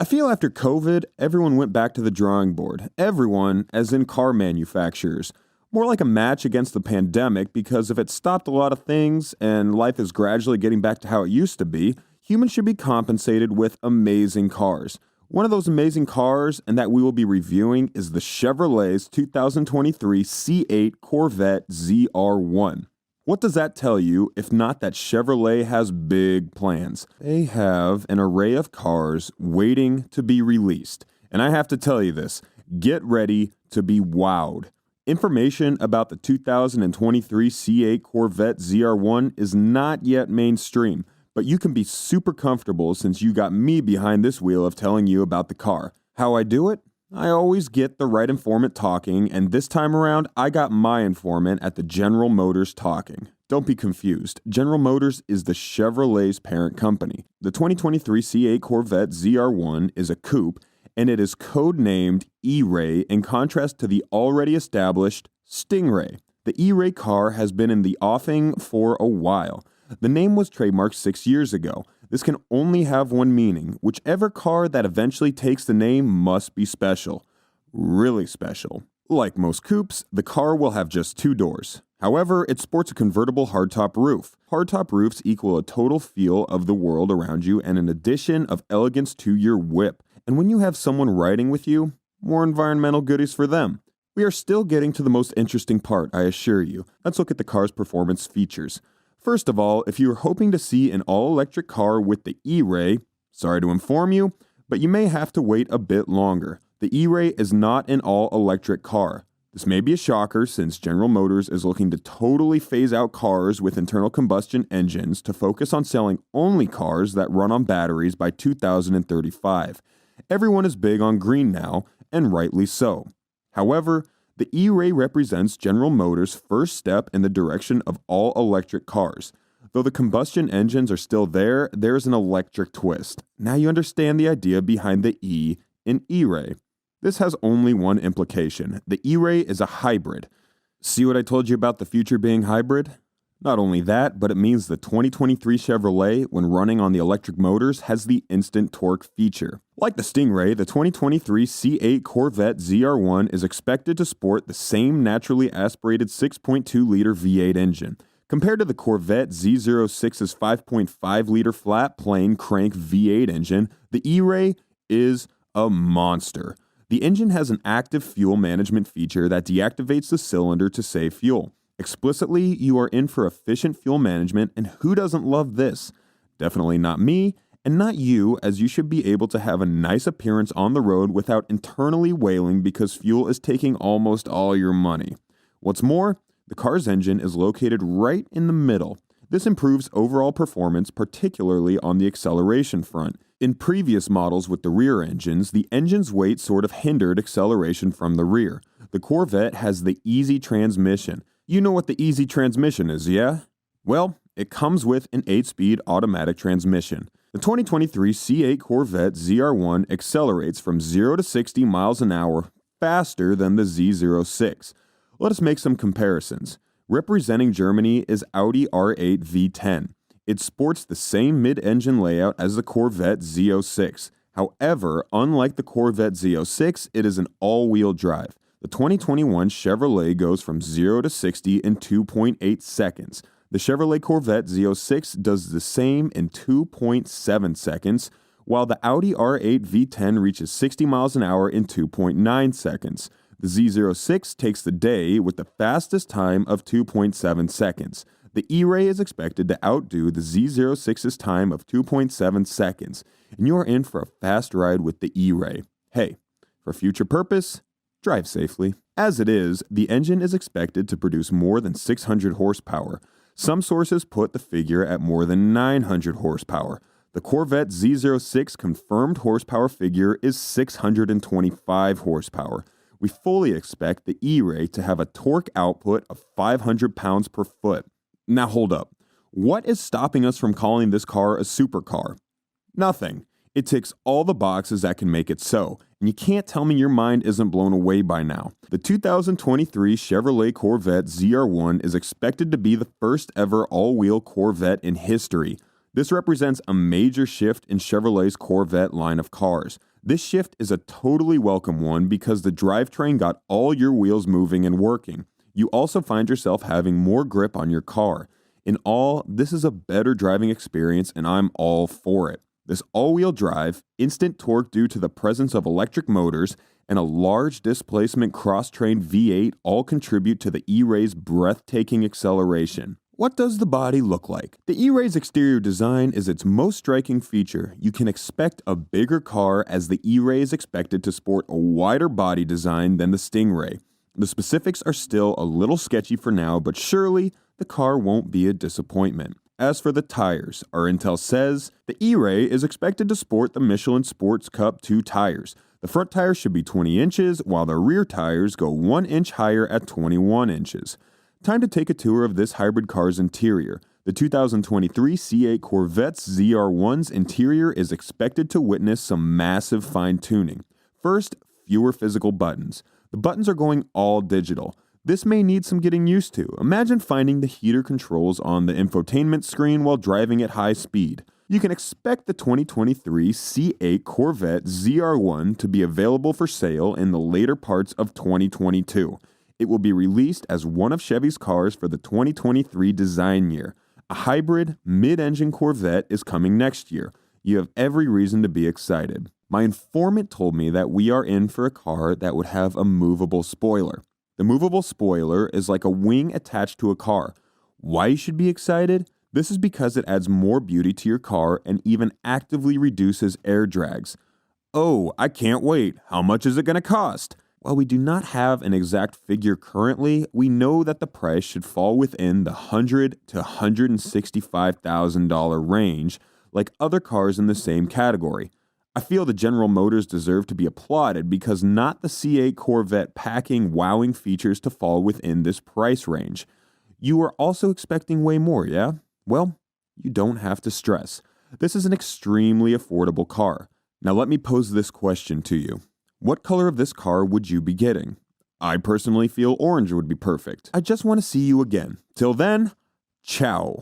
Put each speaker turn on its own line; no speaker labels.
I feel after COVID, everyone went back to the drawing board. Everyone, as in car manufacturers. More like a match against the pandemic, because if it stopped a lot of things and life is gradually getting back to how it used to be, humans should be compensated with amazing cars. One of those amazing cars, and that we will be reviewing, is the Chevrolet's 2023 C8 Corvette ZR1. What does that tell you, if not that Chevrolet has big plans? They have an array of cars waiting to be released. And I have to tell you this, get ready to be wowed. Information about the 2023 C8 Corvette ZR1 is not yet mainstream, but you can be super comfortable since you got me behind this wheel of telling you about the car. How I do it? I always get the right informant talking, and this time around, I got my informant at the General Motors talking. Don't be confused. General Motors is the Chevrolet's parent company. The 2023 C8 Corvette ZR1 is a coupe, and it is codenamed E-Ray in contrast to the already established Stingray. The E-Ray car has been in the offing for a while. The name was trademarked 6 years ago. This can only have one meaning. Whichever car that eventually takes the name must be special. Really special. Like most coupes, the car will have just 2 doors. However, it sports a convertible hardtop roof. Hardtop roofs equal a total feel of the world around you and an addition of elegance to your whip. And when you have someone riding with you, more environmental goodies for them. We are still getting to the most interesting part, I assure you. Let's look at the car's performance features. First of all, if you are hoping to see an all-electric car with the E-Ray, sorry to inform you, but you may have to wait a bit longer. The E-Ray is not an all-electric car. This may be a shocker since General Motors is looking to totally phase out cars with internal combustion engines to focus on selling only cars that run on batteries by 2035. Everyone is big on green now, and rightly so. However, the E-Ray represents General Motors' first step in the direction of all-electric cars. Though the combustion engines are still there, there's an electric twist. Now you understand the idea behind the E in E-Ray. This has only one implication. The E-Ray is a hybrid. See what I told you about the future being hybrid? Not only that, but it means the 2023 Chevrolet, when running on the electric motors, has the instant torque feature. Like the Stingray, the 2023 C8 Corvette ZR1 is expected to sport the same naturally aspirated 6.2-liter V8 engine. Compared to the Corvette Z06's 5.5-liter flat plane crank V8 engine, the E-Ray is a monster. The engine has an active fuel management feature that deactivates the cylinder to save fuel. Explicitly, you are in for efficient fuel management, and who doesn't love this? Definitely not me, and not you, as you should be able to have a nice appearance on the road without internally wailing because fuel is taking almost all your money. What's more, the car's engine is located right in the middle. This improves overall performance, particularly on the acceleration front. In previous models with the rear engines, the engine's weight sort of hindered acceleration from the rear. The Corvette has the easy transmission. You know what the easy transmission is, yeah? Well, it comes with an 8-speed automatic transmission. The 2023 C8 Corvette ZR1 accelerates from 0 to 60 miles an hour faster than the Z06. Let us make some comparisons. Representing Germany is Audi R8 V10. It sports the same mid-engine layout as the Corvette Z06. However, unlike the Corvette Z06, it is an all-wheel drive. The 2021 Chevrolet goes from 0 to 60 in 2.8 seconds. The Chevrolet Corvette Z06 does the same in 2.7 seconds, while the Audi R8 V10 reaches 60 miles an hour in 2.9 seconds. The Z06 takes the day with the fastest time of 2.7 seconds. The E-Ray is expected to outdo the Z06's time of 2.7 seconds, and you are in for a fast ride with the E-Ray. Hey, for future purpose, drive safely. As it is, the engine is expected to produce more than 600 horsepower. Some sources put the figure at more than 900 horsepower. The Corvette Z06 confirmed horsepower figure is 625 horsepower. We fully expect the E-Ray to have a torque output of 500 pounds per foot. Now hold up. What is stopping us from calling this car a supercar? Nothing. It ticks all the boxes that can make it so, and you can't tell me your mind isn't blown away by now. The 2023 Chevrolet Corvette ZR1 is expected to be the first ever all-wheel Corvette in history. This represents a major shift in Chevrolet's Corvette line of cars. This shift is a totally welcome one because the drivetrain got all your wheels moving and working. You also find yourself having more grip on your car. In all, this is a better driving experience and I'm all for it. This all-wheel drive, instant torque due to the presence of electric motors, and a large displacement cross-train V8 all contribute to the E-Ray's breathtaking acceleration. What does the body look like? The E-Ray's exterior design is its most striking feature. You can expect a bigger car as the E-Ray is expected to sport a wider body design than the Stingray. The specifics are still a little sketchy for now, but surely the car won't be a disappointment. As for the tires, our intel says the E-Ray is expected to sport the Michelin Sports Cup 2 tires. The front tires should be 20 inches, while the rear tires go 1 inch higher at 21 inches. Time to take a tour of this hybrid car's interior. The 2023 C8 Corvette ZR1's interior is expected to witness some massive fine-tuning. First, fewer physical buttons. The buttons are going all digital. This may need some getting used to. Imagine finding the heater controls on the infotainment screen while driving at high speed. You can expect the 2023 C8 Corvette ZR1 to be available for sale in the later parts of 2022. It will be released as one of Chevy's cars for the 2023 design year. A hybrid, mid-engine Corvette is coming next year. You have every reason to be excited. My informant told me that we are in for a car that would have a movable spoiler. The movable spoiler is like a wing attached to a car. Why you should be excited? This is because it adds more beauty to your car and even actively reduces air drags. Oh, I can't wait. How much is it going to cost? While we do not have an exact figure currently, we know that the price should fall within the $100,000 to $165,000 range, like other cars in the same category. I feel the General Motors deserve to be applauded because not the C8 Corvette packing wowing features to fall within this price range. You are also expecting way more, yeah? Well, you don't have to stress. This is an extremely affordable car. Now let me pose this question to you. What color of this car would you be getting? I personally feel orange would be perfect. I just want to see you again. Till then, ciao.